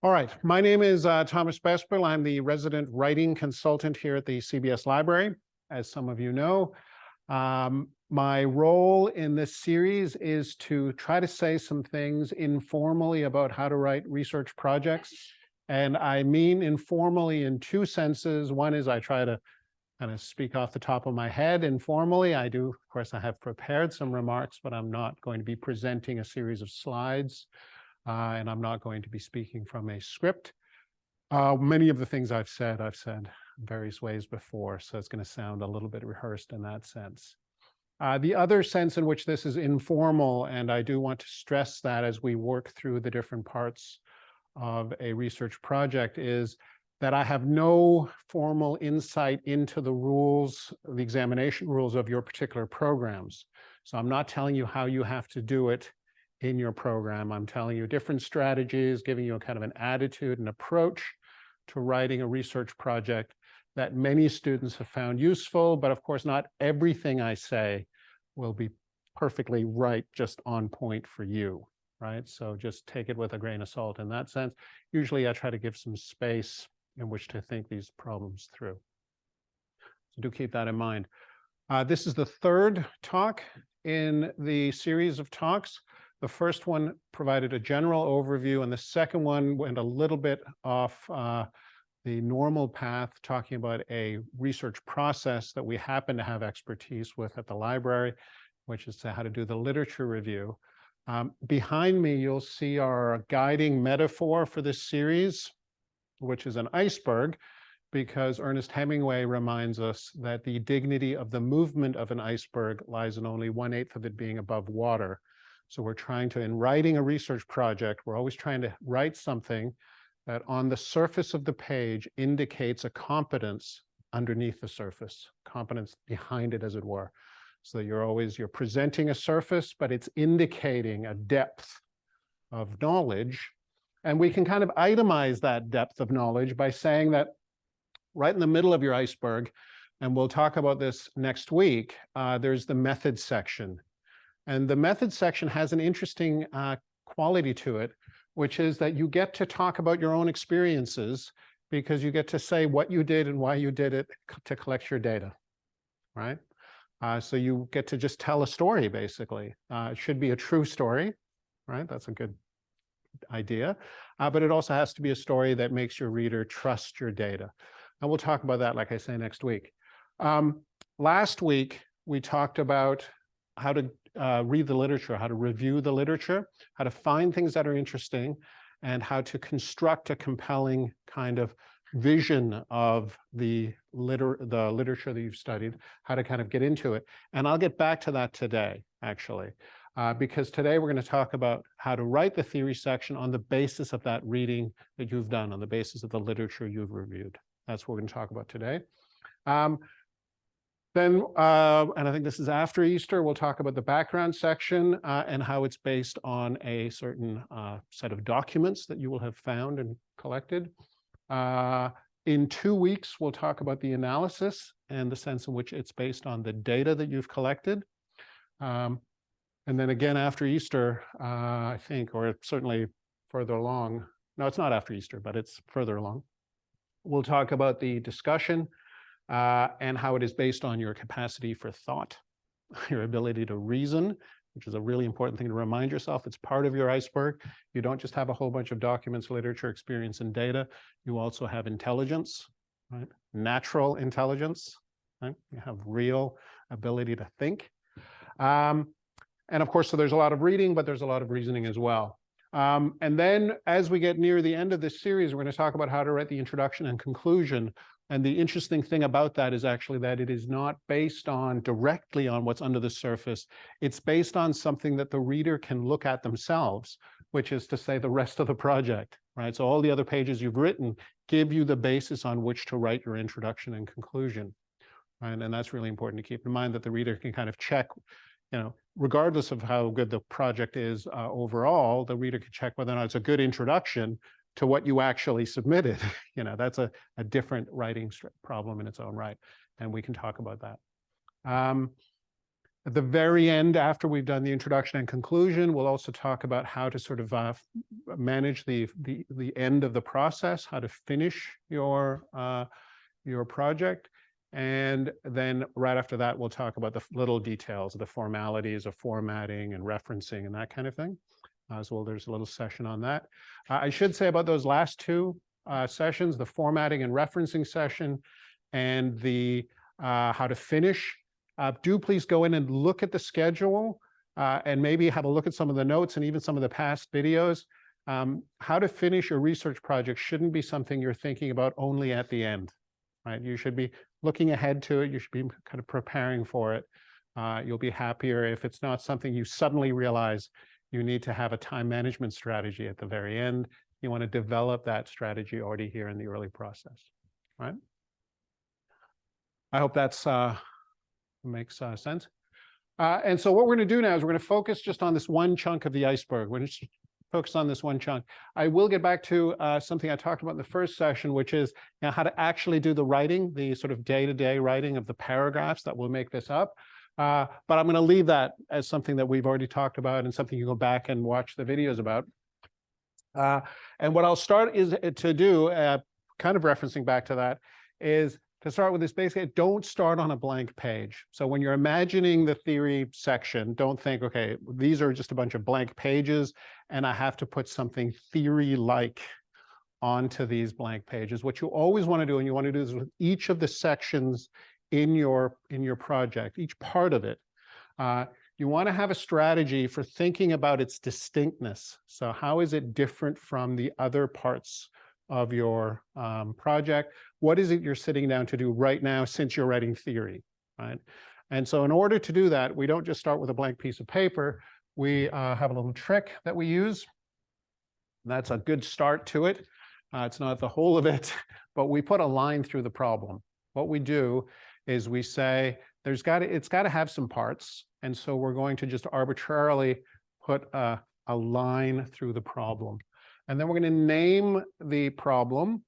All right, my name is Thomas Besperl. I'm the resident writing consultant here at the CBS Library. As some of you know, my role in this series is to try to say some things informally about how to write research projects. And I mean informally in two senses. One is I try to kind of speak off the top of my head informally. I do, of course, I have prepared some remarks, but I'm not going to be presenting a series of slides. And I'm not going to be speaking from a script. Many of the things I've said in various ways before, so it's going to sound a little bit rehearsed in that sense. The other sense in which this is informal, and I do want to stress that as we work through the different parts of a research project, is that I have no formal insight into the rules, the examination rules of your particular programs. So I'm not telling you how you have to do it in your program. I'm telling you different strategies, giving you a kind of an attitude and approach to writing a research project that many students have found useful, but of course not everything I say will be perfectly right, just on point for you, right? So just take it with a grain of salt in that sense. Usually I try to give some space in which to think these problems through. So do keep that in mind. This is the third talk in the series of talks. The first one provided a general overview, and the second one went a little bit off the normal path, talking about a research process that we happen to have expertise with at the library, which is how to do the literature review. Behind me, you'll see our guiding metaphor for this series, which is an iceberg, because Ernest Hemingway reminds us that the dignity of the movement of an iceberg lies in only 1/8 of it being above water. So we're trying to, in writing a research project, we're always trying to write something that on the surface of the page indicates a competence underneath the surface, competence behind it, as it were. So that you're presenting a surface, but it's indicating a depth of knowledge. And we can kind of itemize that depth of knowledge by saying that right in the middle of your iceberg, and we'll talk about this next week, there's the methods section. And the methods section has an interesting quality to it, which is that you get to talk about your own experiences because you get to say what you did and why you did it to collect your data, right? So you get to just tell a story, basically. It should be a true story, right? That's a good idea. But it also has to be a story that makes your reader trust your data. And we'll talk about that, like I say, next week. Last week, we talked about how to read the literature, how to review the literature, how to find things that are interesting, and how to construct a compelling kind of vision of the literature that you've studied, how to kind of get into it. And I'll get back to that today, actually, because today we're going to talk about how to write the theory section on the basis of that reading that you've done, on the basis of the literature you've reviewed. That's what we're going to talk about today. Then, and I think this is after Easter, we'll talk about the background section and how it's based on a certain set of documents that you will have found and collected. In 2 weeks, we'll talk about the analysis and the sense in which it's based on the data that you've collected. And then again, after Easter, I think, or certainly further along, no, it's not after Easter, but it's further along. We'll talk about the discussion and how it is based on your capacity for thought, your ability to reason, which is a really important thing to remind yourself. It's part of your iceberg. You don't just have a whole bunch of documents, literature, experience, and data. You also have intelligence, right? Natural intelligence, right? You have real ability to think. And of course, so there's a lot of reading, but there's a lot of reasoning as well. And then as we get near the end of this series, we're going to talk about how to write the introduction and conclusion. And the interesting thing about that is actually that it is not based on directly on what's under the surface. It's based on something that the reader can look at themselves, which is to say the rest of the project, right? So all the other pages you've written give you the basis on which to write your introduction and conclusion, right? And that's really important to keep in mind, that the reader can kind of check, you know, regardless of how good the project is overall, the reader can check whether or not it's a good introduction to what you actually submitted. You know, that's a different writing problem in its own right, and we can talk about that. At the very end, after we've done the introduction and conclusion, we'll also talk about how to sort of manage the end of the process, how to finish your project. And then right after that, we'll talk about the little details, the formalities of formatting and referencing and that kind of thing. So there's a little session on that. I should say about those last two sessions, the formatting and referencing session and the how to finish. Do please go in and look at the schedule and maybe have a look at some of the notes and even some of the past videos. How to finish your research project shouldn't be something you're thinking about only at the end, right? You should be looking ahead to it. You should be kind of preparing for it. You'll be happier if it's not something you suddenly realize you need to have a time management strategy at the very end. You want to develop that strategy already here in the early process, right? I hope that's makes sense. And so what we're going to do now is we're going to focus just on this one chunk of the iceberg. We're going to focus on this one chunk. I will get back to something I talked about in the first session, which is how to actually do the writing, the sort of day-to-day writing of the paragraphs that will make this up. But I'm going to leave that as something that we've already talked about and something you go back and watch the videos about. And what I'll start is to do, kind of referencing back to that, is to start with this basically, don't start on a blank page. So when you're imagining the theory section, don't think, okay, these are just a bunch of blank pages and I have to put something theory-like onto these blank pages. What you always want to do, and you want to do this with each of the sections in your project, each part of it, you want to have a strategy for thinking about its distinctness. So how is it different from the other parts of your project? What is it you're sitting down to do right now since you're writing theory, right? And so in order to do that, we don't just start with a blank piece of paper. We have a little trick that we use. That's a good start to it. It's not the whole of it, but we put a line through the problem. What we do is we say, it's got to have some parts. And so we're going to just arbitrarily put a line through the problem. And then we're going to name the problem,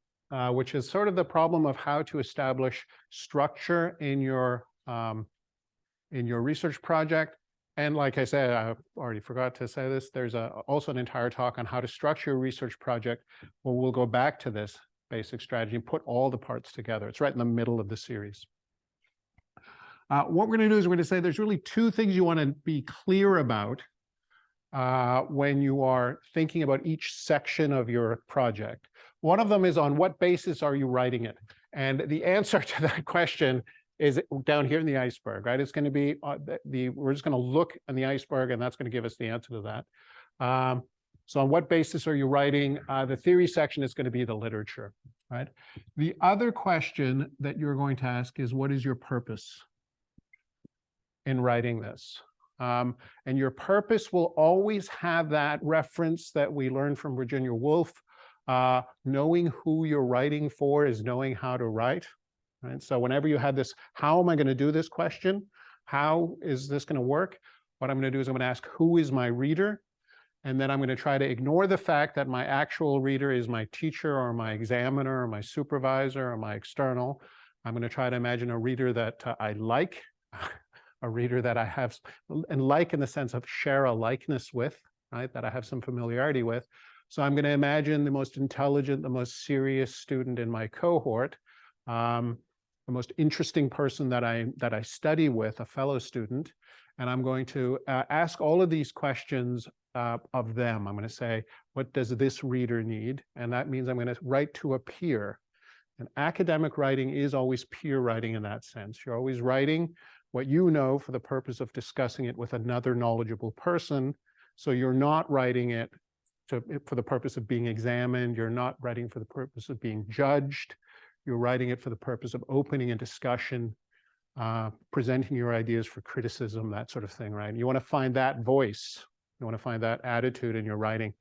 which is sort of the problem of how to establish structure in your research project. And like I said, I already forgot to say this, there's also an entire talk on how to structure a research project where we'll go back to this basic strategy and put all the parts together. It's right in the middle of the series. What we're going to do is we're going to say there's really two things you want to be clear about when you are thinking about each section of your project. One of them is, on what basis are you writing it? And the answer to that question is down here in the iceberg, right? It's going to be, we're just going to look in the iceberg, and that's going to give us the answer to that. So on what basis are you writing? The theory section is going to be the literature, right? The other question that you're going to ask is, what is your purpose in writing this? And your purpose will always have that reference that we learned from Virginia Woolf. Knowing who you're writing for is knowing how to write, right? So whenever you have this, how am I going to do this question? How is this going to work? What I'm going to do is I'm going to ask, who is my reader? And then I'm going to try to ignore the fact that my actual reader is my teacher or my examiner or my supervisor or my external. I'm going to try to imagine a reader that I like, a reader that I have, and like in the sense of share a likeness with, right? That I have some familiarity with. So I'm going to imagine the most intelligent, the most serious student in my cohort, the most interesting person that I study with, a fellow student. And I'm going to ask all of these questions of them. I'm going to say, what does this reader need? And that means I'm going to write to a peer. And academic writing is always peer writing in that sense. You're always writing what you know for the purpose of discussing it with another knowledgeable person. So you're not writing it for the purpose of being examined. You're not writing for the purpose of being judged. You're writing it for the purpose of opening a discussion, presenting your ideas for criticism, that sort of thing, right? You want to find that voice. You want to find that attitude in your writing.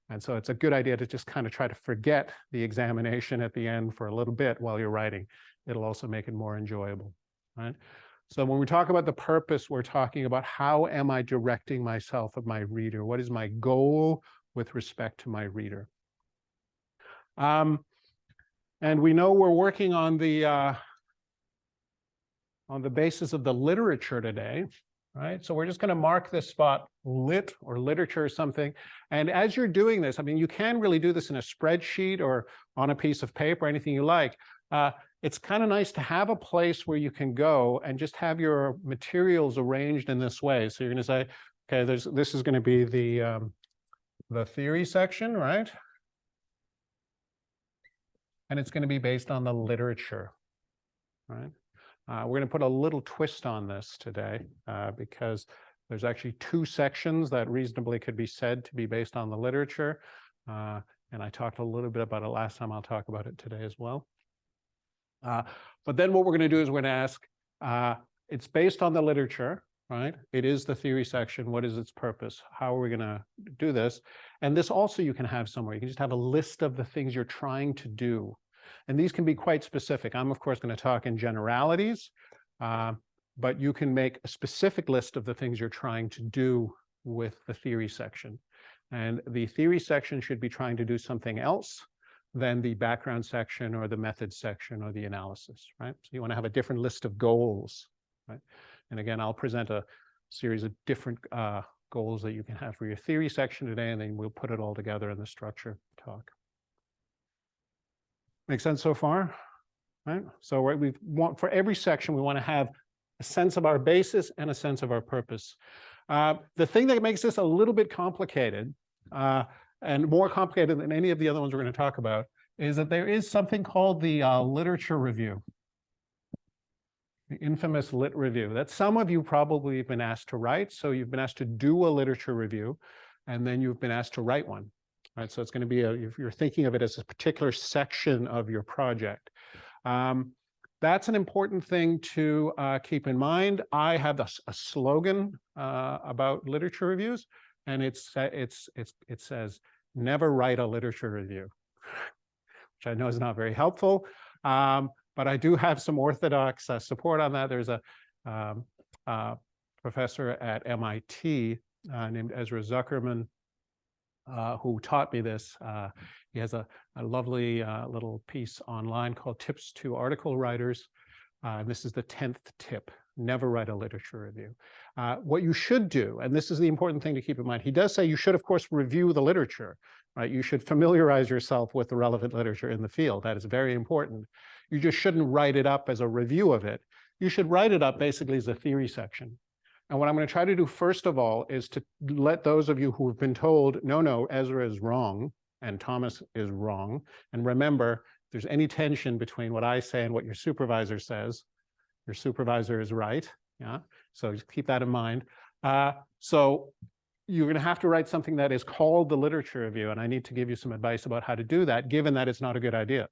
And so it's a good idea to just kind of try to forget the examination at the end for a little bit while you're writing. It'll also make it more enjoyable, right? So when we talk about the purpose, we're talking about, how am I directing myself of my reader? What is my goal with respect to my reader? And we know we're working on the basis of the literature today. right? So we're just going to mark this spot lit or literature or something. And as you're doing this, I mean, you can really do this in a spreadsheet or on a piece of paper, anything you like. It's kind of nice to have a place where you can go and just have your materials arranged in this way. So you're going to say, okay, this is going to be the theory section, right? And it's going to be based on the literature, right? We're going to put a little twist on this today because there's actually two sections that reasonably could be said to be based on the literature. And I talked a little bit about it last time. I'll talk about it today as well. But then what we're going to do is we're going to ask, it's based on the literature, right? It is the theory section. What is its purpose? How are we going to do this? And this also you can have somewhere. You can just have a list of the things you're trying to do. And these can be quite specific. I'm, of course, going to talk in generalities, but you can make a specific list of the things you're trying to do with the theory section. And the theory section should be trying to do something else than the background section or the method section or the analysis, right? So you want to have a different list of goals, right? And again, I'll present a series of different goals that you can have for your theory section today, and then we'll put it all together in the structure talk. Make sense so far? Right? So we want, for every section, we want to have a sense of our basis and a sense of our purpose. The thing that makes this a little bit complicated, and more complicated than any of the other ones we're going to talk about, is that there is something called the literature review. The infamous lit review that some of you probably have been asked to write. So you've been asked to do a literature review, and then you've been asked to write one. Right, so it's going to be if you're thinking of it as a particular section of your project. That's an important thing to keep in mind. I have a slogan about literature reviews, and it says, never write a literature review, which I know is not very helpful, but I do have some orthodox support on that. There's a professor at MIT named Ezra Zuckerman, who taught me this. He has a lovely little piece online called Tips to Article Writers. And this is the 10th tip: never write a literature review. What you should do, and this is the important thing to keep in mind, he does say you should, of course, review the literature, right? You should familiarize yourself with the relevant literature in the field. That is very important. You just shouldn't write it up as a review of it. You should write it up basically as a theory section. And what I'm going to try to do, first of all, is to let those of you who have been told, no, Ezra is wrong and Thomas is wrong. And remember, if there's any tension between what I say and what your supervisor says, your supervisor is right. Yeah. So just keep that in mind. So you're going to have to write something that is called the literature review. And I need to give you some advice about how to do that, given that it's not a good idea.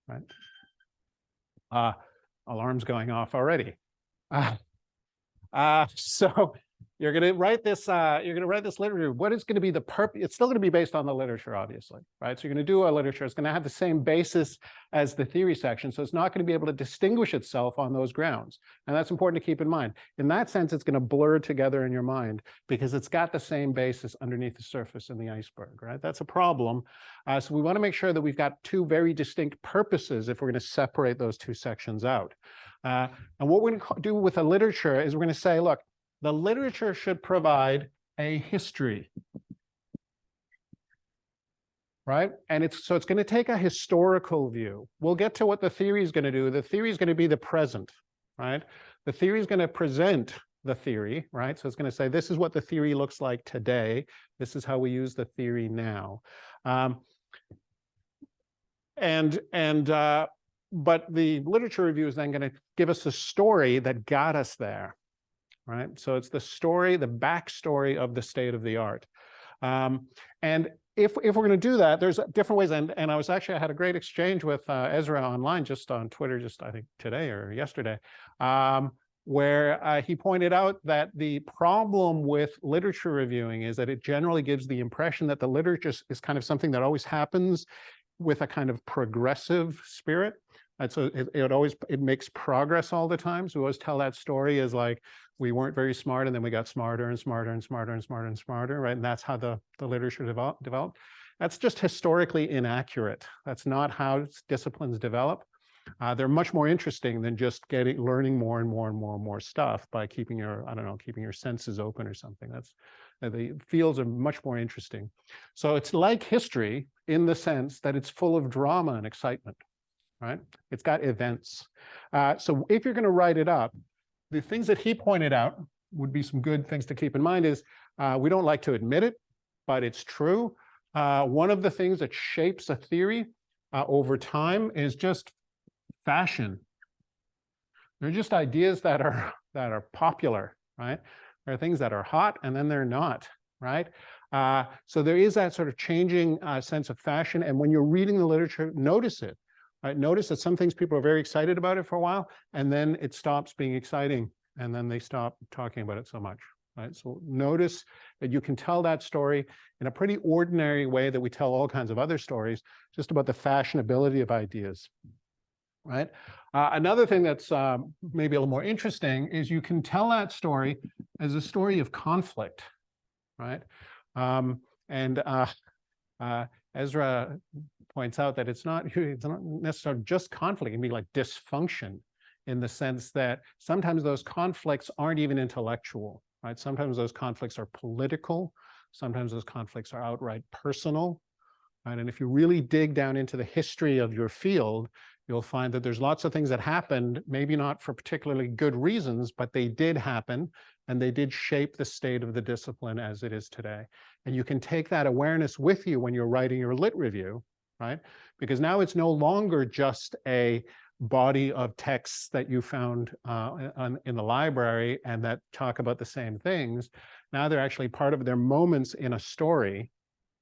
Right? Alarm's going off already. So you're going to write this. Literature. What is going to be the purpose? It's still going to be based on the literature, obviously, right? So you're going to do a literature. It's going to have the same basis as the theory section. So it's not going to be able to distinguish itself on those grounds. And that's important to keep in mind. In that sense, it's going to blur together in your mind because it's got the same basis underneath the surface in the iceberg, right? That's a problem. So we want to make sure that we've got two very distinct purposes if we're going to separate those two sections out. And what we're going to do with the literature is we're going to say, look, the literature should provide a history, right? And so it's going to take a historical view. We'll get to what the theory is going to do. The theory is going to be the present, right? The theory is going to present the theory, right? So it's going to say, this is what the theory looks like today. This is how we use the theory now. But the literature review is then going to give us a story that got us there, right? So it's the story, the backstory of the state of the art. And if we're going to do that, there's different ways. And I had a great exchange with Ezra online, just on Twitter, just I think today or yesterday, where he pointed out that the problem with literature reviewing is that it generally gives the impression that the literature is kind of something that always happens with a kind of progressive spirit. And so it makes progress all the time. So we always tell that story as like, we weren't very smart and then we got smarter and smarter and smarter and smarter and smarter, right? And that's how the literature developed. That's just historically inaccurate. That's not how disciplines develop. They're much more interesting than just learning more and more and more and more stuff by keeping your, I don't know, keeping your senses open or something. That's the fields are much more interesting. So it's like history in the sense that it's full of drama and excitement, right? It's got events. So if you're going to write it up, the things that he pointed out would be some good things to keep in mind is we don't like to admit it, but it's true. One of the things that shapes a theory over time is just fashion. They're just ideas that are popular, right? There are things that are hot and then they're not, right? So there is that sort of changing sense of fashion. And when you're reading the literature, notice it. Right? Notice that some things people are very excited about it for a while, and then it stops being exciting, and then they stop talking about it so much. Right? So notice that you can tell that story in a pretty ordinary way that we tell all kinds of other stories, just about the fashionability of ideas. Right? Another thing that's maybe a little more interesting is you can tell that story as a story of conflict. Right? Ezra points out that it's not necessarily just conflict. It can be like dysfunction in the sense that sometimes those conflicts aren't even intellectual, right? Sometimes those conflicts are political. Sometimes those conflicts are outright personal, right? And if you really dig down into the history of your field, you'll find that there's lots of things that happened, maybe not for particularly good reasons, but they did happen, and they did shape the state of the discipline as it is today. And you can take that awareness with you when you're writing your lit review, right? Because now it's no longer just a body of texts that you found in the library and that talk about the same things. Now they're actually part of their moments in a story,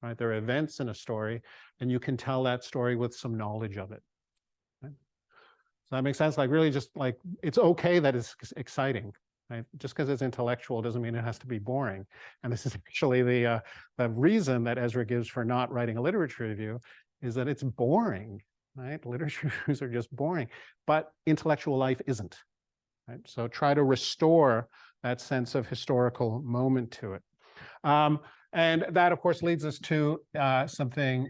right? They're events in a story, and you can tell that story with some knowledge of it. Right? So that makes sense? Like really just like, it's okay that it's exciting. Right? Just because it's intellectual doesn't mean it has to be boring. And this is actually the reason that Ezra gives for not writing a literature review is that it's boring, right? Literature reviews are just boring, but intellectual life isn't, right? So try to restore that sense of historical moment to it. And that, of course, leads us to something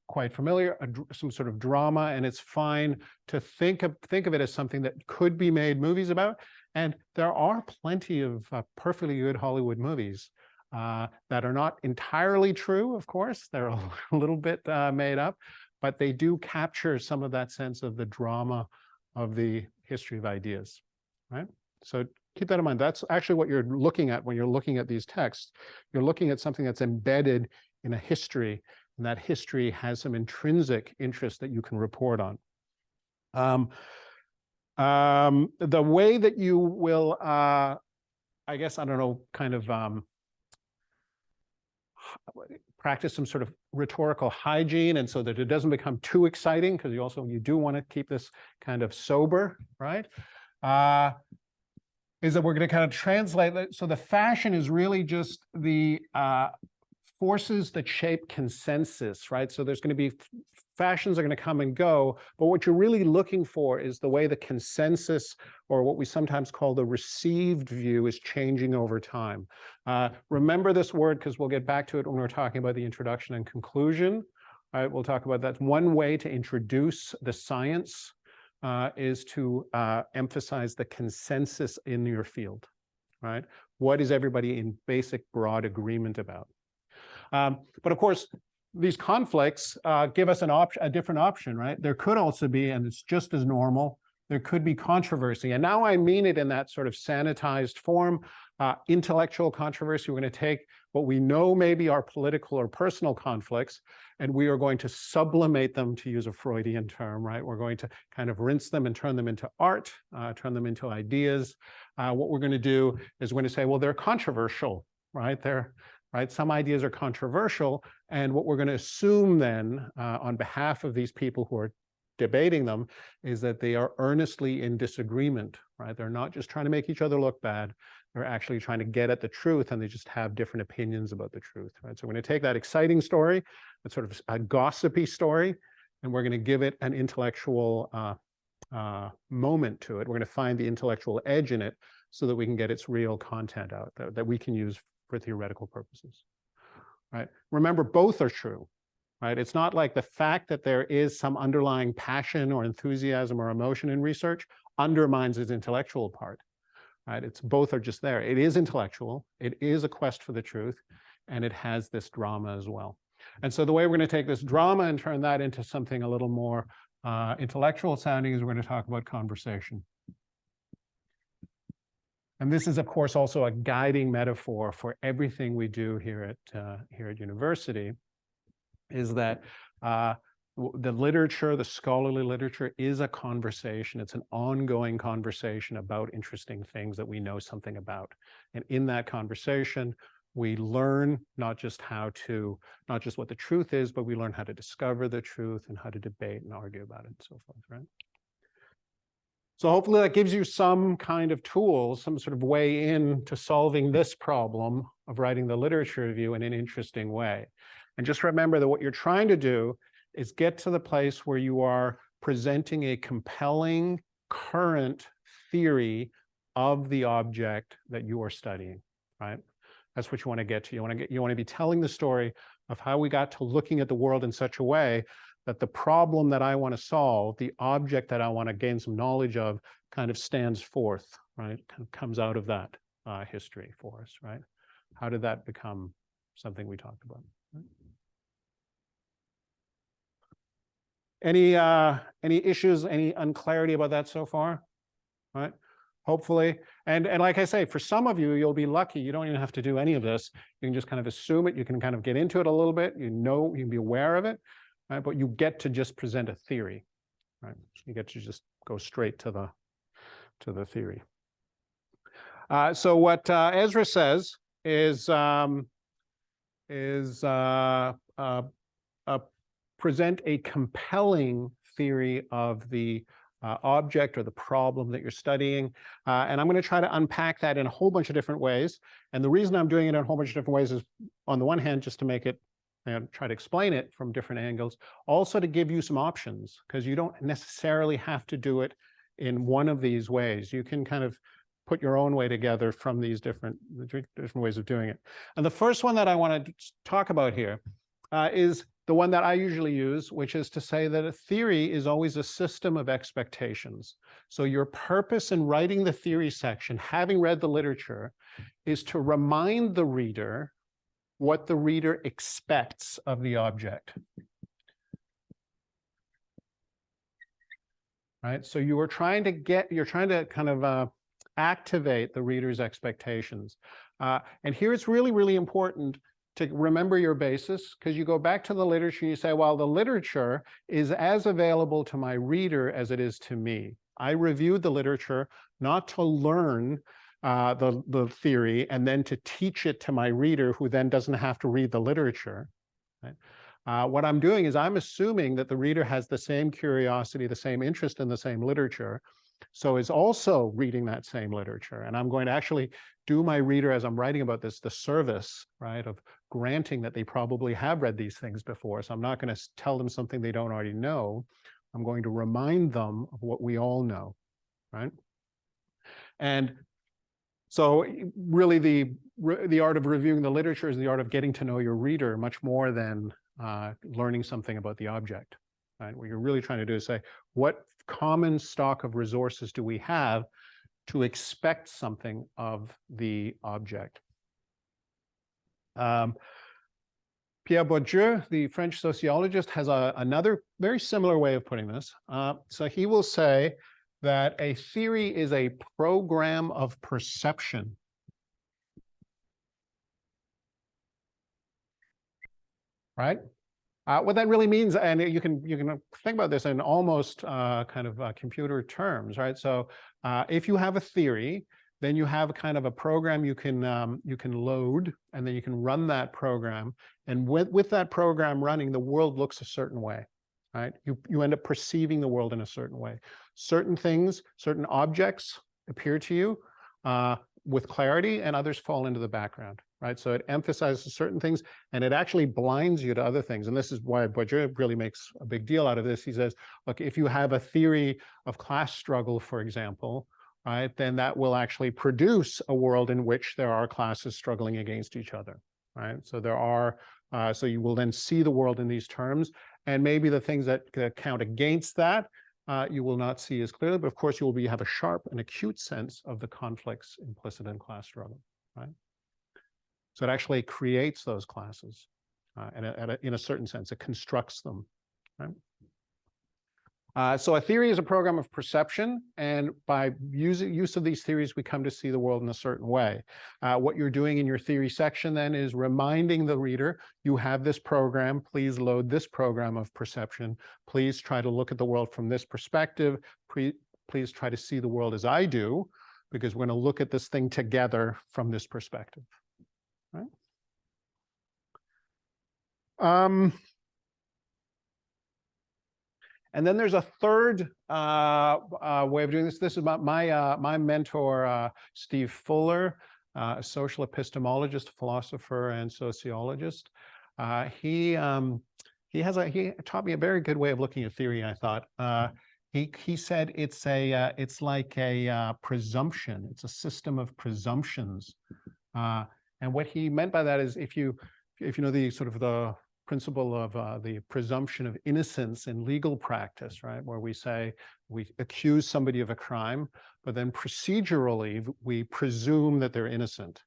quite familiar, some sort of drama, and it's fine to think of it as something that could be made movies about. And there are plenty of perfectly good Hollywood movies that are not entirely true, of course. They're a little bit made up, but they do capture some of that sense of the drama of the history of ideas, right? So keep that in mind. That's actually what you're looking at when you're looking at these texts. You're looking at something that's embedded in a history, and that history has some intrinsic interest that you can report on. The way that you will, I guess, I don't know, kind of practice some sort of rhetorical hygiene, and so that it doesn't become too exciting, because you do want to keep this kind of sober, right? Is that we're going to kind of translate. So the fashion is really just the forces that shape consensus, right? So there's going to be fashions are going to come and go, but what you're really looking for is the way the consensus, or what we sometimes call the received view, is changing over time. Remember this word, because we'll get back to it when we're talking about the introduction and conclusion. All right, we'll talk about that. One way to introduce the science is to emphasize the consensus in your field, right? What is everybody in basic broad agreement about? But of course, these conflicts give us a different option, right? There could also be, and it's just as normal, there could be controversy. And now I mean it in that sort of sanitized form, intellectual controversy. We're going to take what we know maybe are political or personal conflicts, and we are going to sublimate them, to use a Freudian term, right? We're going to kind of rinse them and turn them into art, turn them into ideas. What we're going to do is we're going to say, well, they're controversial, right? Right? Some ideas are controversial, and what we're going to assume then on behalf of these people who are debating them is that they are earnestly in disagreement, right? They're not just trying to make each other look bad. They're actually trying to get at the truth, and they just have different opinions about the truth, right? So we're going to take that exciting story, that sort of a gossipy story, and we're going to give it an intellectual moment to it. We're going to find the intellectual edge in it so that we can get its real content out that we can use for theoretical purposes, right? Remember, both are true, right? It's not like the fact that there is some underlying passion or enthusiasm or emotion in research undermines its intellectual part, right? It's both are just there. It is intellectual, it is a quest for the truth, and it has this drama as well. And so the way we're going to take this drama and turn that into something a little more intellectual sounding is we're going to talk about conversation. And this is, of course, also a guiding metaphor for everything we do here at university, is that the literature, the scholarly literature, is a conversation. It's an ongoing conversation about interesting things that we know something about. And in that conversation, we learn not just what the truth is, but we learn how to discover the truth and how to debate and argue about it and so forth, right? So hopefully that gives you some kind of tools, some sort of way into solving this problem of writing the literature review in an interesting way. And just remember that what you're trying to do is get to the place where you are presenting a compelling current theory of the object that you are studying, right? That's what you want to get to. You want to be telling the story of how we got to looking at the world in such a way that the problem that I want to solve, the object that I want to gain some knowledge of, kind of stands forth, right? Kind of comes out of that history for us, right? How did that become something we talked about? Right? Any issues, any unclarity about that so far? Right? Hopefully, and like I say, for some of you, you'll be lucky. You don't even have to do any of this. You can just kind of assume it. You can kind of get into it a little bit. You can be aware of it. Right? But you get to just present a theory, right? You get to just go straight to the theory. So what Ezra says is present a compelling theory of the object or the problem that you're studying. And I'm going to try to unpack that in a whole bunch of different ways. And the reason I'm doing it in a whole bunch of different ways is, on the one hand, just to make it and try to explain it from different angles, also to give you some options, because you don't necessarily have to do it in one of these ways. You can kind of put your own way together from these different ways of doing it. And the first one that I want to talk about here is the one that I usually use, which is to say that a theory is always a system of expectations. So your purpose in writing the theory section, having read the literature, is to remind the reader what the reader expects of the object. Right? So you're trying to kind of activate the reader's expectations. And here it's really, really important to remember your basis, because you go back to the literature and you say, well, the literature is as available to my reader as it is to me. I reviewed the literature not to learn the theory and then to teach it to my reader, who then doesn't have to read the literature. Right? What I'm doing is I'm assuming that the reader has the same curiosity, the same interest in the same literature, so is also reading that same literature. And I'm going to actually do my reader, as I'm writing about this, the service, right, of granting that they probably have read these things before. So I'm not going to tell them something they don't already know. I'm going to remind them of what we all know, right? And so really the art of reviewing the literature is the art of getting to know your reader much more than learning something about the object. Right? What you're really trying to do is say, what common stock of resources do we have to expect something of the object? Pierre Bourdieu, the French sociologist, has another very similar way of putting this. So he will say that a theory is a program of perception. Right? What that really means, and you can think about this in almost kind of computer terms, right? So if you have a theory, then you have kind of a program you can load, and then you can run that program. And with that program running, the world looks a certain way, right? You end up perceiving the world in a certain way. Certain things, certain objects appear to you with clarity, and others fall into the background, right? So it emphasizes certain things, and it actually blinds you to other things. And this is why Bourdieu really makes a big deal out of this. He says, look, if you have a theory of class struggle, for example, right, then that will actually produce a world in which there are classes struggling against each other, right? So there are So you will then see the world in these terms, and maybe the things that count against that you will not see as clearly, but of course you will have a sharp and acute sense of the conflicts implicit in class struggle, right? So it actually creates those classes, and in a certain sense, it constructs them, right? So a theory is a program of perception, and by use of these theories, we come to see the world in a certain way. What you're doing in your theory section then is reminding the reader, you have this program, please load this program of perception, please try to look at the world from this perspective, please try to see the world as I do, because we're going to look at this thing together from this perspective, right? And then there's a third way of doing this. This is my mentor, Steve Fuller, a social epistemologist, philosopher, and sociologist. He taught me a very good way of looking at theory, I thought. He said it's like a presumption. It's a system of presumptions. And what he meant by that is if you know the sort of the principle of the presumption of innocence in legal practice, right? Where we say we accuse somebody of a crime, but then procedurally we presume that they're innocent,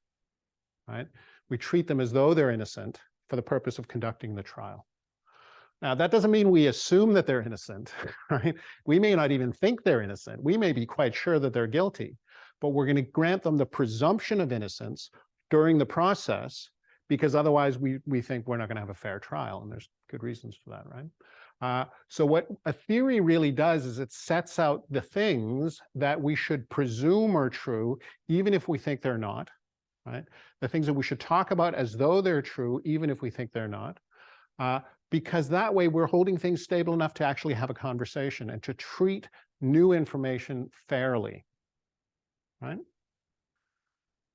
right? We treat them as though they're innocent for the purpose of conducting the trial. Now, that doesn't mean we assume that they're innocent, right? We may not even think they're innocent. We may be quite sure that they're guilty, but we're going to grant them the presumption of innocence during the process, because otherwise we think we're not going to have a fair trial, and there's good reasons for that, right? So what a theory really does is it sets out the things that we should presume are true, even if we think they're not, right? The things that we should talk about as though they're true, even if we think they're not, because that way we're holding things stable enough to actually have a conversation and to treat new information fairly, right?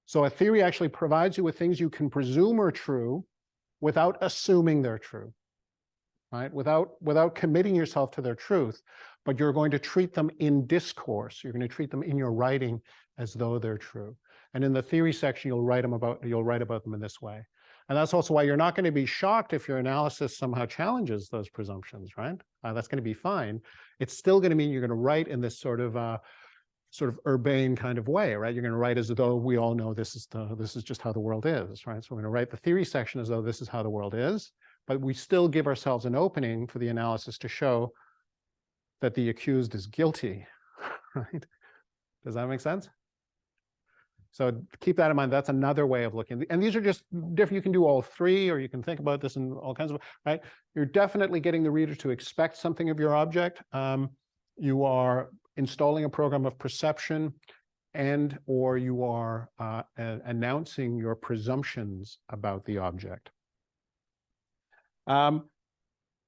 So a theory actually provides you with things you can presume are true without assuming they're true, right? Without committing yourself to their truth, but you're going to treat them in discourse. You're going to treat them in your writing as though they're true. And in the theory section, you'll write about them in this way. And that's also why you're not going to be shocked if your analysis somehow challenges those presumptions, right? That's going to be fine. It's still going to mean you're going to write in this sort of urbane kind of way, right? You're going to write as though we all know this is just how the world is, right? So we're going to write the theory section as though this is how the world is, but we still give ourselves an opening for the analysis to show that the accused is guilty, right? Does that make sense? So keep that in mind. That's another way of looking. And these are just different. You can do all three, or you can think about this in all kinds of, right? You're definitely getting the reader to expect something of your object. You are installing a program of perception, and or you are announcing your presumptions about the object. Now,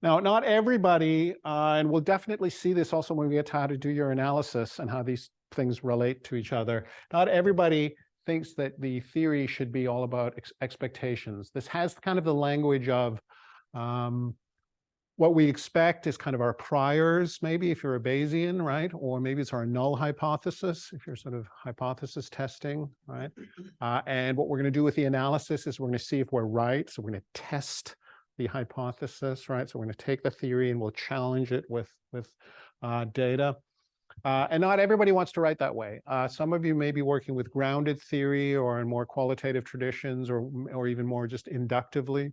not everybody, and we'll definitely see this also when we get to how to do your analysis and how these things relate to each other. Not everybody thinks that the theory should be all about expectations. This has kind of the language of what we expect is kind of our priors, maybe if you're a Bayesian, right? Or maybe it's our null hypothesis, if you're sort of hypothesis testing, right? And what we're going to do with the analysis is we're going to see if we're right. So we're going to test the hypothesis, right? So we're going to take the theory and we'll challenge it with data. And not everybody wants to write that way. Some of you may be working with grounded theory or in more qualitative traditions, or even more just inductively.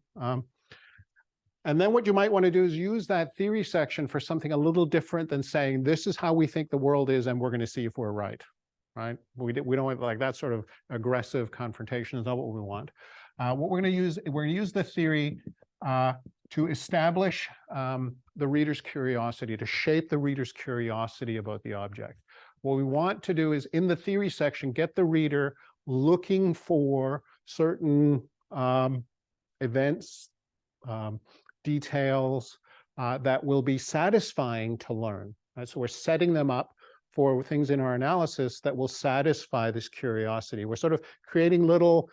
And then what you might want to do is use that theory section for something a little different than saying, this is how we think the world is, and we're going to see if we're right, right? We don't want like that sort of aggressive confrontation is not what we want. What we're going to use, we're going to use the theory to establish the reader's curiosity, to shape the reader's curiosity about the object. What we want to do is in the theory section, get the reader looking for certain events, details that will be satisfying to learn. Right? So we're setting them up for things in our analysis that will satisfy this curiosity. We're sort of creating little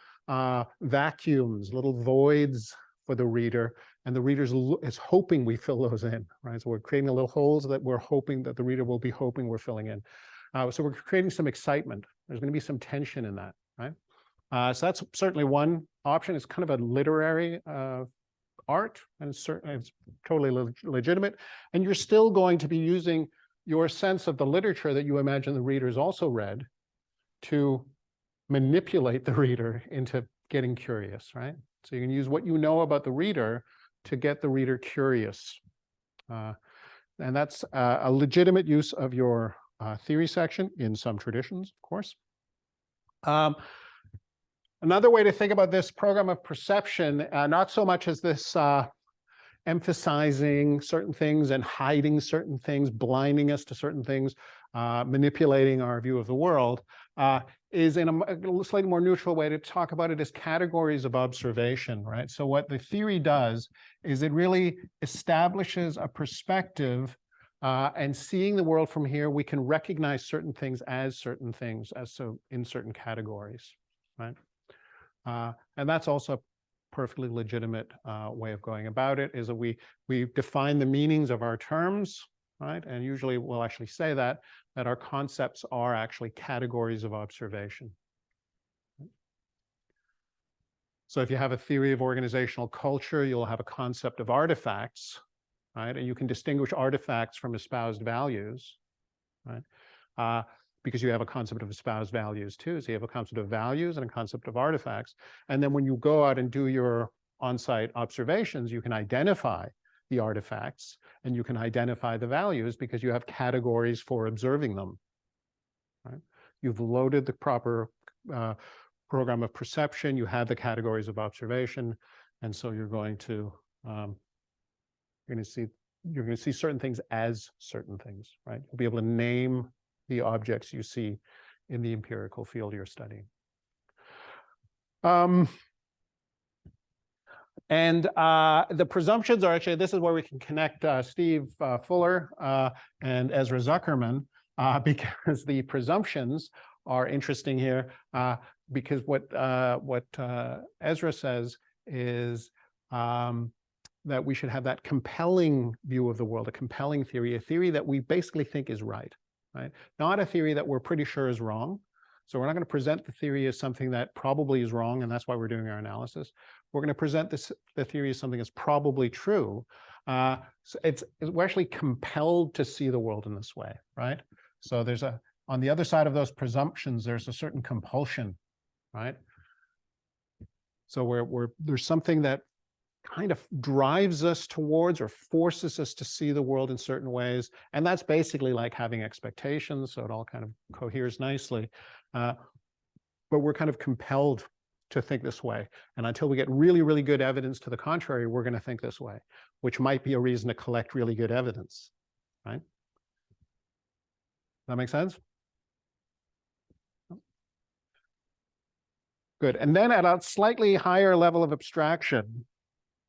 vacuums, little voids for the reader, and the reader is hoping we fill those in, right? So we're creating little holes that we're hoping that the reader will be hoping we're filling in. So we're creating some excitement. There's going to be some tension in that, right? So that's certainly one option. It's kind of a literary art, and it's totally legitimate. And you're still going to be using your sense of the literature that you imagine the readers also read to manipulate the reader into getting curious, right? So you can use what you know about the reader to get the reader curious. And that's a legitimate use of your theory section in some traditions, of course. Another way to think about this program of perception, not so much as this emphasizing certain things and hiding certain things, blinding us to certain things, manipulating our view of the world, is in a slightly more neutral way to talk about it as categories of observation, right? So what the theory does is it really establishes a perspective, and seeing the world from here, we can recognize certain things, as so in certain categories, right? And that's also a perfectly legitimate way of going about it, is that we define the meanings of our terms, right? And usually we'll actually say that our concepts are actually categories of observation. So if you have a theory of organizational culture, you'll have a concept of artifacts, right? And you can distinguish artifacts from espoused values, right? Because you have a concept of espoused values too. So you have a concept of values and a concept of artifacts. And then when you go out and do your on-site observations, you can identify the artifacts and you can identify the values because you have categories for observing them, right? You've loaded the proper program of perception, you have the categories of observation, and so you're going to see certain things as certain things, right? You'll be able to name the objects you see in the empirical field you're studying. And the presumptions are actually, this is where we can connect Steve Fuller and Ezra Zuckerman, because the presumptions are interesting here, because what Ezra says is that we should have that compelling view of the world, a compelling theory, a theory that we basically think is right? Not a theory that we're pretty sure is wrong. So we're not going to present the theory as something that probably is wrong, and that's why we're doing our analysis. We're going to present the theory as something that's probably true. So we're actually compelled to see the world in this way, right? So there's on the other side of those presumptions, there's a certain compulsion, right? So there's something that kind of drives us towards or forces us to see the world in certain ways. And that's basically like having expectations. So it all kind of coheres nicely. But we're kind of compelled to think this way. And until we get really, really good evidence to the contrary, we're going to think this way, which might be a reason to collect really good evidence, right? That make sense? Good. And then at a slightly higher level of abstraction,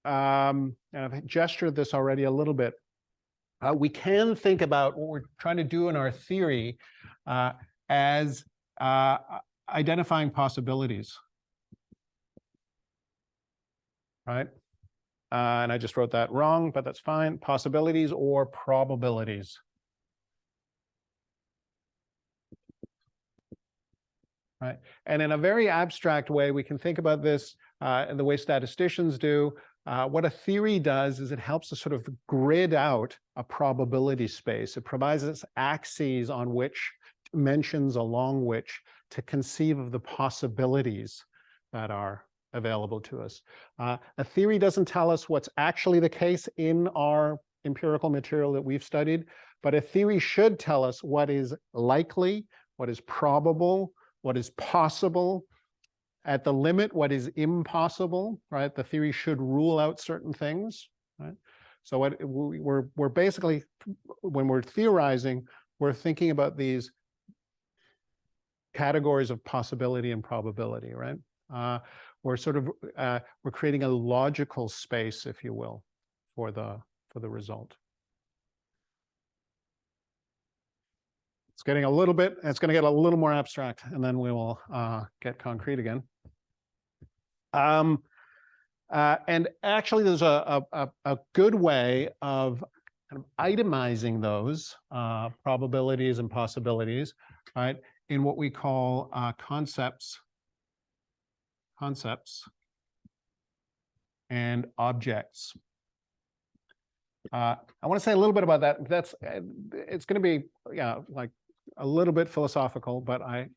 and I've gestured this already a little bit, we can think about what we're trying to do in our theory as identifying possibilities, right? And I just wrote that wrong, but that's fine. Possibilities or probabilities. Right. And in a very abstract way, we can think about this in the way statisticians do. What a theory does is it helps us sort of grid out a probability space. It provides us axes on which, dimensions along which, to conceive of the possibilities that are available to us. A theory doesn't tell us what's actually the case in our empirical material that we've studied, but a theory should tell us what is likely, what is probable, what is possible, at the limit, what is impossible, right? The theory should rule out certain things, right? So what we're basically, when we're theorizing, we're thinking about these categories of possibility and probability, right? We're sort of, we're creating a logical space, if you will, for the result. It's getting a little bit, it's going to get a little more abstract, and then we will get concrete again. And actually, there's a good way of kind of itemizing those probabilities and possibilities, right, in what we call concepts and objects. I want to say a little bit about that. It's going to be like a little bit philosophical, but I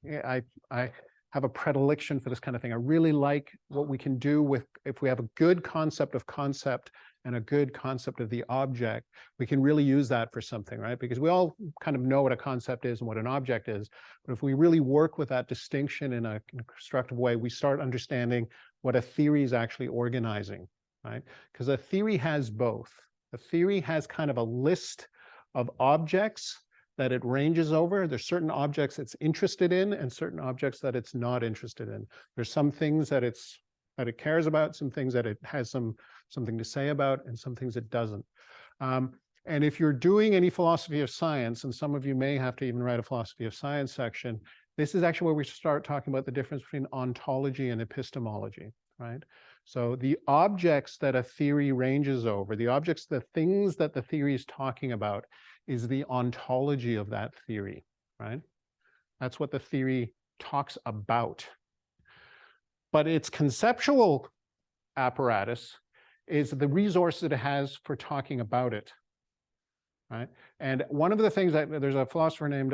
have a predilection for this kind of thing. I really like what we can do with, if we have a good concept of concept and a good concept of the object, we can really use that for something, right? Because we all kind of know what a concept is and what an object is. But if we really work with that distinction in a constructive way, we start understanding what a theory is actually organizing, right? Because a theory has both. A theory has kind of a list of objects that it ranges over. There's certain objects it's interested in and certain objects that it's not interested in. There's some things that it cares about, some things that it has something to say about, and some things it doesn't. And if you're doing any philosophy of science, and some of you may have to even write a philosophy of science section, this is actually where we start talking about the difference between ontology and epistemology, right? So the objects that a theory ranges over, the things that the theory is talking about, is the ontology of that theory, right? That's what the theory talks about. But its conceptual apparatus is the resource that it has for talking about it, right? And one of the things that there's a philosopher named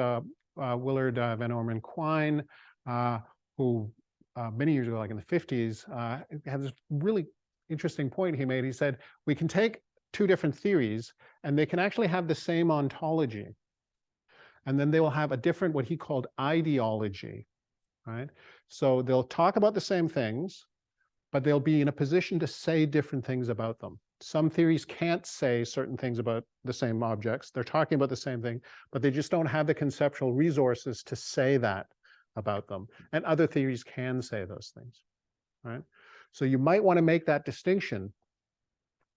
Willard Van Orman Quine, who many years ago, like in the 50s, had this really interesting point he made. He said, we can take two different theories and they can actually have the same ontology. And then they will have a different, what he called ideology, right? So they'll talk about the same things, but they'll be in a position to say different things about them. Some theories can't say certain things about the same objects. They're talking about the same thing, but they just don't have the conceptual resources to say that about them. And other theories can say those things, right? So you might want to make that distinction,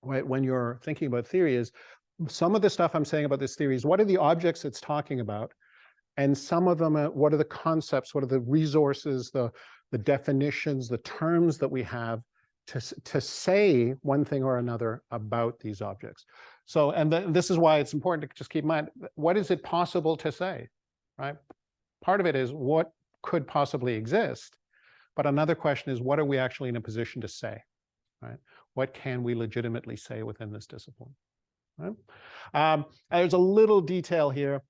right, when you're thinking about theory. Is some of the stuff I'm saying about this theory is what are the objects it's talking about, and some of them, what are the concepts, what are the resources, the definitions, the terms that we have to say one thing or another about these objects. So, and this is why it's important to just keep in mind, what is it possible to say, right? Part of it is what could possibly exist, but another question is what are we actually in a position to say, right? What can we legitimately say within this discipline, right? There's a little detail here,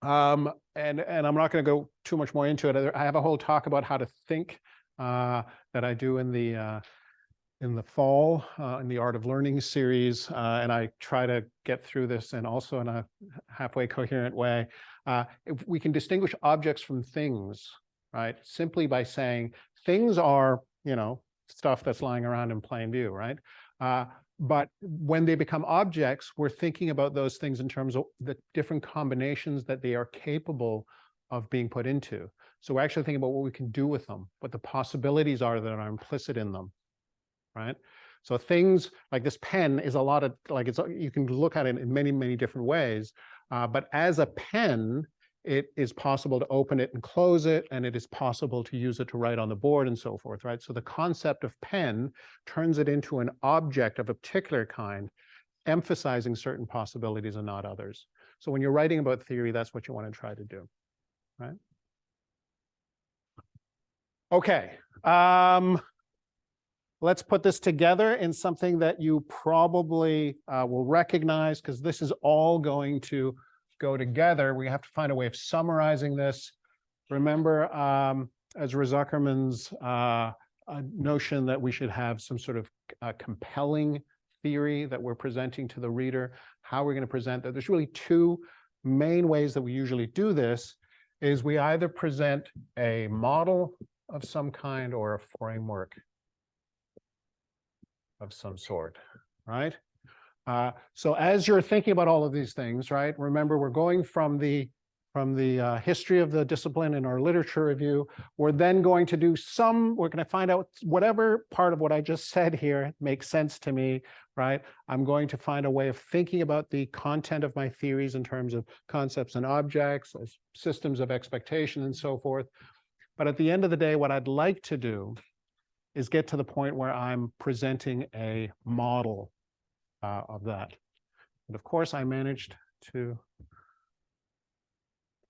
and I'm not going to go too much more into it. I have a whole talk about how to think that I do in the fall in the Art of Learning series, and I try to get through this and also in a halfway coherent way. If we can distinguish objects from things, right, simply by saying things are, stuff that's lying around in plain view, right? But when they become objects, we're thinking about those things in terms of the different combinations that they are capable of being put into. So we're actually thinking about what we can do with them, what the possibilities are that are implicit in them, right? So things like this pen is a lot of, like, you can look at it in many, many different ways. But as a pen, it is possible to open it and close it, and it is possible to use it to write on the board and so forth, right? So the concept of pen turns it into an object of a particular kind, emphasizing certain possibilities and not others. So when you're writing about theory, that's what you want to try to do, right? Okay. Let's put this together in something that you probably will recognize, because this is all going to go together. We have to find a way of summarizing this. Remember, Ezra Zuckerman's notion that we should have some sort of compelling theory that we're presenting to the reader. How we're going to present that. There's really two main ways that we usually do this. Is we either present a model of some kind or a framework of some sort, right? So as you're thinking about all of these things, right, remember we're going from the history of the discipline in our literature review. We're then going to do we're going to find out whatever part of what I just said here makes sense to me, right? I'm going to find a way of thinking about the content of my theories in terms of concepts and objects, systems of expectation and so forth. But at the end of the day, what I'd like to do is get to the point where I'm presenting a model of that. And of course, I managed to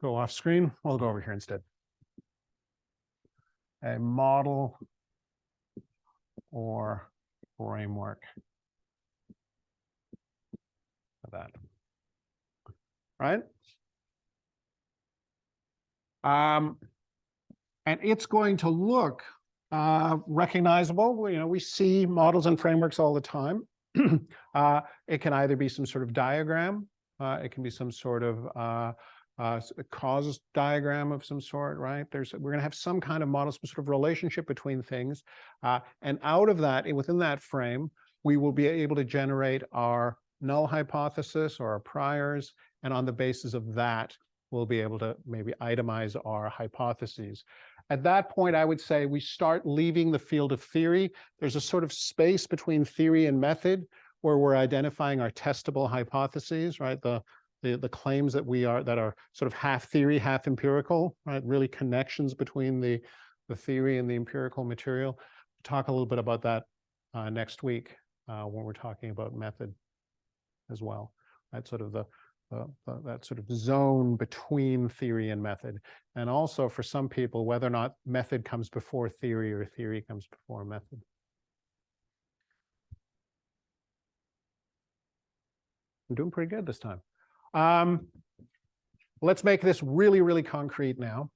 go off screen. We'll go over here instead. A model or framework for that, right? And it's going to look recognizable. We see models and frameworks all the time. It can either be some sort of diagram. It can be some sort of cause diagram of some sort, right? We're going to have some kind of model, some sort of relationship between things. And out of that, within that frame, we will be able to generate our null hypothesis or our priors. And on the basis of that, we'll be able to maybe itemize our hypotheses. At that point, I would say we start leaving the field of theory. There's a sort of space between theory and method where we're identifying our testable hypotheses, right? The claims that are sort of half theory, half empirical, right? Really connections between the theory and the empirical material. We'll talk a little bit about that next week when we're talking about method as well, right? Sort of that sort of zone between theory and method. And also for some people, whether or not method comes before theory or theory comes before method. I'm doing pretty good this time. Let's make this really, really concrete now.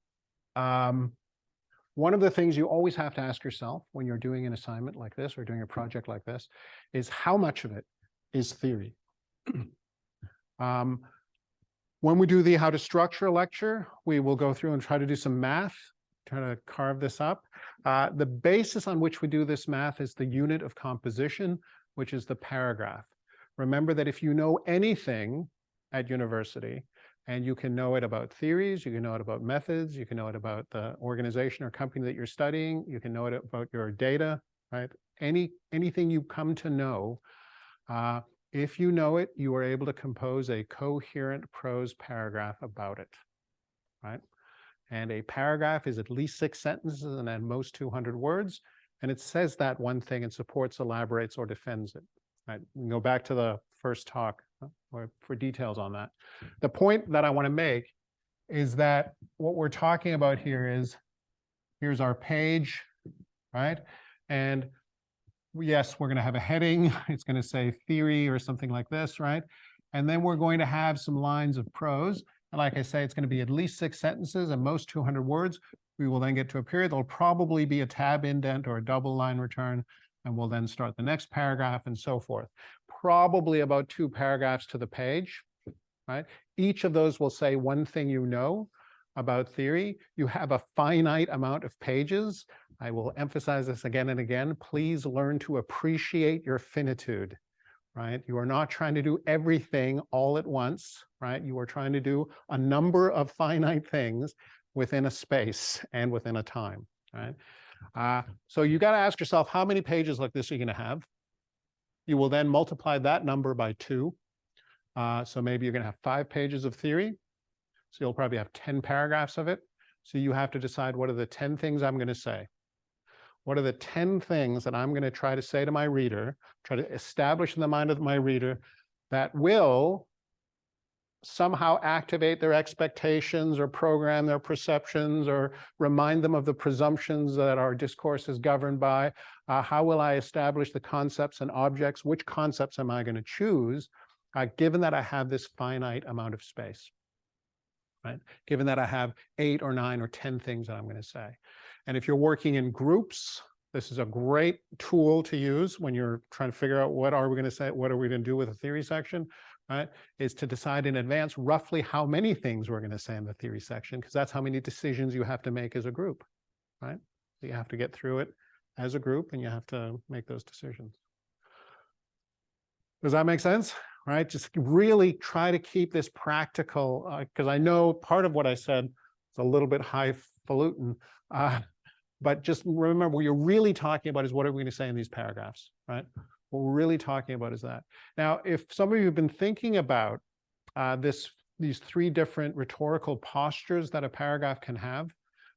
One of the things you always have to ask yourself when you're doing an assignment like this or doing a project like this is how much of it is theory? When we do the how to structure lecture, we will go through and try to do some math, try to carve this up. The basis on which we do this math is the unit of composition, which is the paragraph. Remember that if you know anything at university, and you can know it about theories, you can know it about methods, you can know it about the organization or company that you're studying, you can know it about your data, right? Anything you come to know, if you know it, you are able to compose a coherent prose paragraph about it, right? And a paragraph is at least 6 sentences and at most 200 words. And it says that one thing and supports, elaborates, or defends it, right? We can go back to the first talk for details on that. The point that I want to make is that what we're talking about here is, here's our page, right? And yes, we're going to have a heading. It's going to say theory or something like this, right? And then we're going to have some lines of prose. And like I say, it's going to be at least 6 sentences and most 200 words. We will then get to a period. There'll probably be a tab indent or a double line return. And we'll then start the next paragraph and so forth. Probably about 2 paragraphs to the page, right? Each of those will say one thing you know about theory. You have a finite amount of pages. I will emphasize this again and again. Please learn to appreciate your finitude, right? You are not trying to do everything all at once, right? You are trying to do a number of finite things within a space and within a time, right? So you got to ask yourself, how many pages like this are you going to have? You will then multiply that number by 2. So maybe you're going to have 5 pages of theory. So you'll probably have 10 paragraphs of it. So you have to decide, what are the 10 things I'm going to say? What are the 10 things that I'm going to try to say to my reader, try to establish in the mind of my reader that will somehow activate their expectations or program their perceptions or remind them of the presumptions that our discourse is governed by? How will I establish the concepts and objects? Which concepts am I going to choose, given that I have this finite amount of space, right? Given that I have 8 or 9 or 10 things that I'm going to say. And if you're working in groups, this is a great tool to use when you're trying to figure out what are we going to say, what are we going to do with a theory section, right? Is to decide in advance roughly how many things we're going to say in the theory section, because that's how many decisions you have to make as a group, right? So you have to get through it as a group and you have to make those decisions. Does that make sense? Right? Just really try to keep this practical, because I know part of what I said is a little bit highfalutin, but just remember what you're really talking about is what are we going to say in these paragraphs, right? What we're really talking about is that. Now, if some of you have been thinking about these 3 different rhetorical postures that a paragraph can have.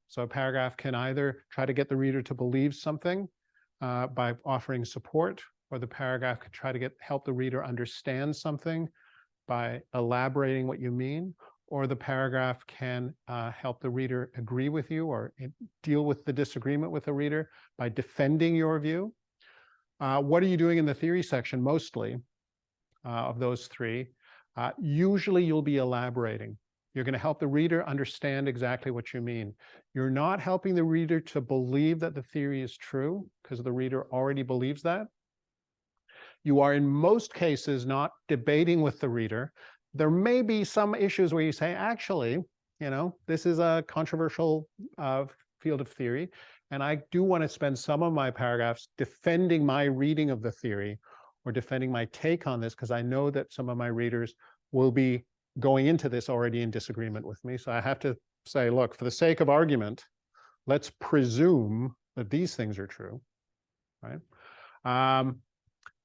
So a paragraph can either try to get the reader to believe something by offering support, or the paragraph could try to help the reader understand something by elaborating what you mean, or the paragraph can help the reader agree with you or deal with the disagreement with the reader by defending your view. What are you doing in the theory section mostly of those three? Usually you'll be elaborating. You're going to help the reader understand exactly what you mean. You're not helping the reader to believe that the theory is true, because the reader already believes that. You are in most cases not debating with the reader. There may be some issues where you say, actually, this is a controversial field of theory, and I do want to spend some of my paragraphs defending my reading of the theory or defending my take on this, because I know that some of my readers will be going into this already in disagreement with me. So I have to say, look, for the sake of argument, let's presume that these things are true, right?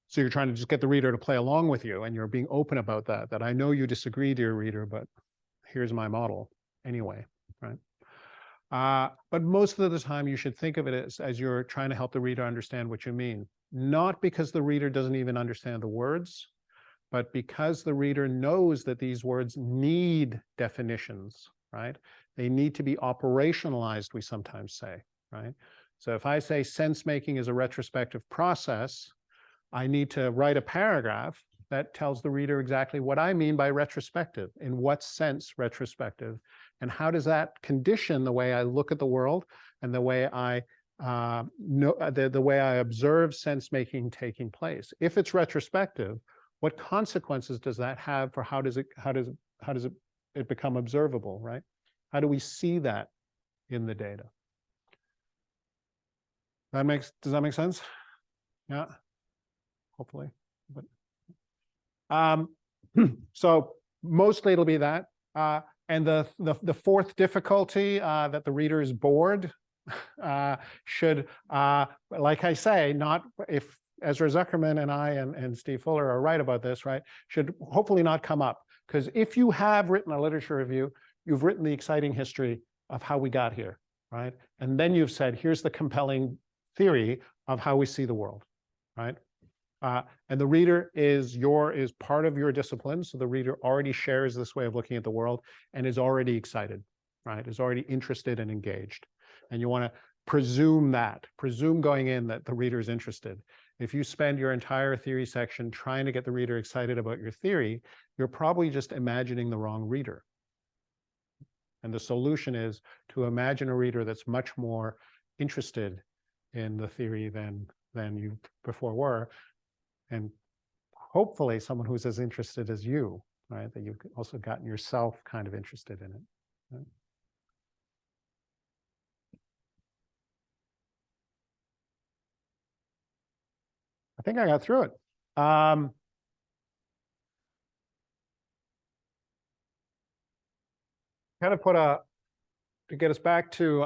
So you're trying to just get the reader to play along with you, and you're being open about that I know you disagree, dear reader, but here's my model anyway, right? But most of the time you should think of it as you're trying to help the reader understand what you mean, not because the reader doesn't even understand the words, but because the reader knows that these words need definitions, right? They need to be operationalized, we sometimes say, right? So if I say sense making is a retrospective process, I need to write a paragraph that tells the reader exactly what I mean by retrospective, in what sense retrospective, and how does that condition the way I look at the world and the way I the way I observe sense making taking place. If it's retrospective, what consequences does that have for how does it become observable, right? How do we see that in the data? Does that make sense? Yeah. Hopefully. But, so mostly it'll be that. And the fourth difficulty, that the reader is bored, should, like I say, not if Ezra Zuckerman and I and Steve Fuller are right about this, right, should hopefully not come up. Because if you have written a literature review, you've written the exciting history of how we got here, right? And then you've said, here's the compelling theory of how we see the world, right? And the reader is part of your discipline, so the reader already shares this way of looking at the world and is already excited, right? Is already interested and engaged. And you want to presume going in that the reader is interested. If you spend your entire theory section trying to get the reader excited about your theory, you're probably just imagining the wrong reader. And the solution is to imagine a reader that's much more interested in the theory than you before were. And hopefully someone who's as interested as you, right? That you've also gotten yourself kind of interested in it. Right? I think I got through it. Kind of to get us back to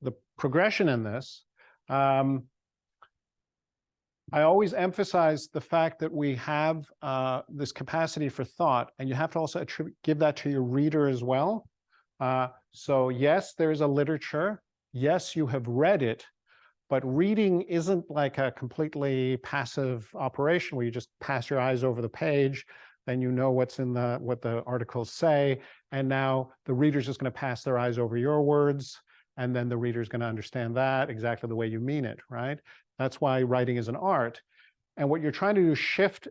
the progression in this, I always emphasize the fact that we have this capacity for thought, and you have to also give that to your reader as well. So yes, there's a literature. Yes, you have read it, but reading isn't like a completely passive operation where you just pass your eyes over the page, then you know what the articles say, and now the reader's just going to pass their eyes over your words, and then the reader's going to understand that exactly the way you mean it, right? That's why writing is an art. And what you're trying to do is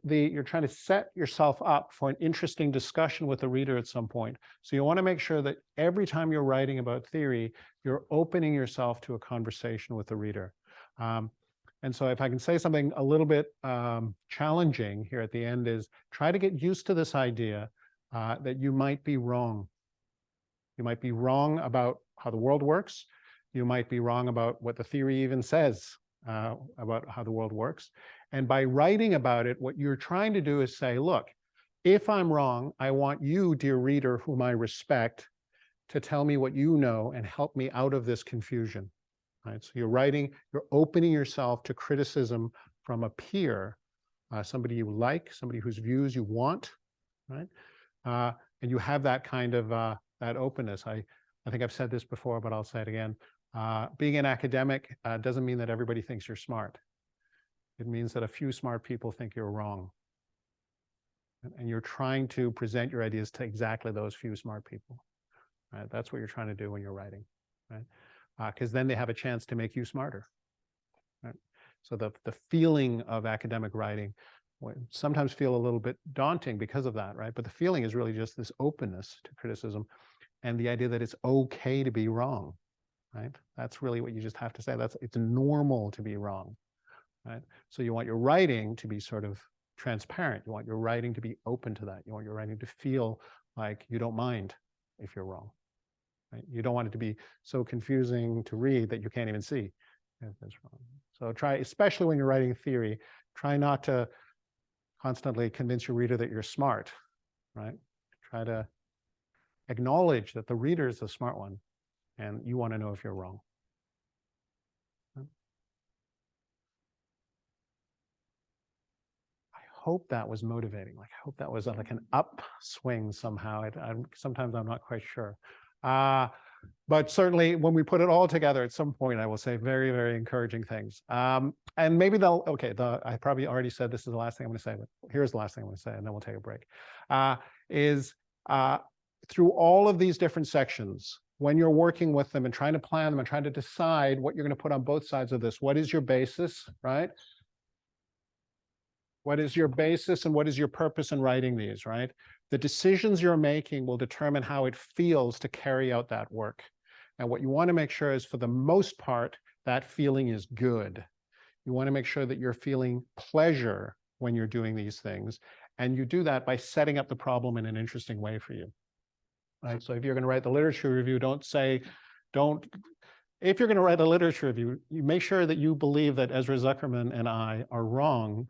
you're trying to set yourself up for an interesting discussion with the reader at some point. So you want to make sure that every time you're writing about theory, you're opening yourself to a conversation with the reader. And so if I can say something a little bit challenging here at the end is try to get used to this idea that you might be wrong. You might be wrong about how the world works. You might be wrong about what the theory even says about how the world works. And by writing about it, what you're trying to do is say, look, if I'm wrong, I want you, dear reader, whom I respect, to tell me what you know and help me out of this confusion. Right? So you're opening yourself to criticism from a peer, somebody you like, somebody whose views you want, right? And you have that kind of that openness. I think I've said this before, but I'll say it again. Being an academic doesn't mean that everybody thinks you're smart. It means that a few smart people think you're wrong. And you're trying to present your ideas to exactly those few smart people. Right? That's what you're trying to do when you're writing. Right? Because then they have a chance to make you smarter. Right? So the feeling of academic writing sometimes feel a little bit daunting because of that, right? But the feeling is really just this openness to criticism and the idea that it's okay to be wrong, right? That's really what you just have to say. It's normal to be wrong, right? So you want your writing to be sort of transparent. You want your writing to be open to that. You want your writing to feel like you don't mind if you're wrong, right? You don't want it to be so confusing to read that you can't even see if it's wrong. So try, especially when you're writing theory, try not to constantly convince your reader that you're smart, right? Try to acknowledge that the reader is the smart one and you want to know if you're wrong. I hope that was motivating. Like, I hope that was like an upswing somehow. Sometimes I'm not quite sure. But certainly when we put it all together at some point, I will say very, very encouraging things. And maybe I probably already said this is the last thing I'm going to say, but here's the last thing I'm going to say, and then we'll take a break. Through all of these different sections, when you're working with them and trying to plan them and trying to decide what you're going to put on both sides of this, what is your basis, right? What is your basis and what is your purpose in writing these, right? The decisions you're making will determine how it feels to carry out that work. And what you want to make sure is, for the most part, that feeling is good. You want to make sure that you're feeling pleasure when you're doing these things. And you do that by setting up the problem in an interesting way for you. Right? So if you're going to write the literature review, if you're going to write a literature review, you make sure that you believe that Ezra Zuckerman and I are wrong,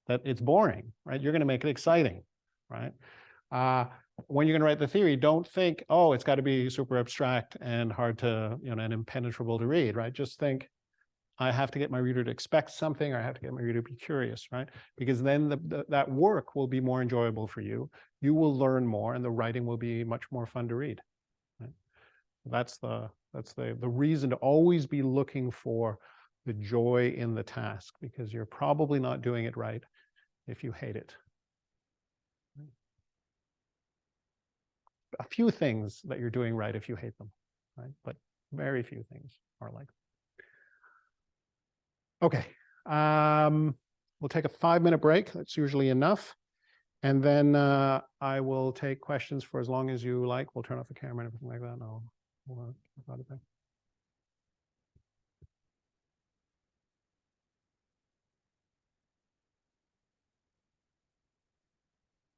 that it's boring, right? You're going to make it exciting, right? When you're going to write the theory, don't think, oh, it's got to be super abstract and hard to, and impenetrable to read, right? Just think, I have to get my reader to expect something, or I have to get my reader to be curious, right? Because then that work will be more enjoyable for you. You will learn more, and the writing will be much more fun to read. Right? That's the reason to always be looking for the joy in the task, because you're probably not doing it right if you hate it. A few things that you're doing right if you hate them, right? But very few things are like that. Okay, we'll take a 5-minute break. That's usually enough. And then I will take questions for as long as you like. We'll turn off the camera and everything like that. And we'll keep out of there.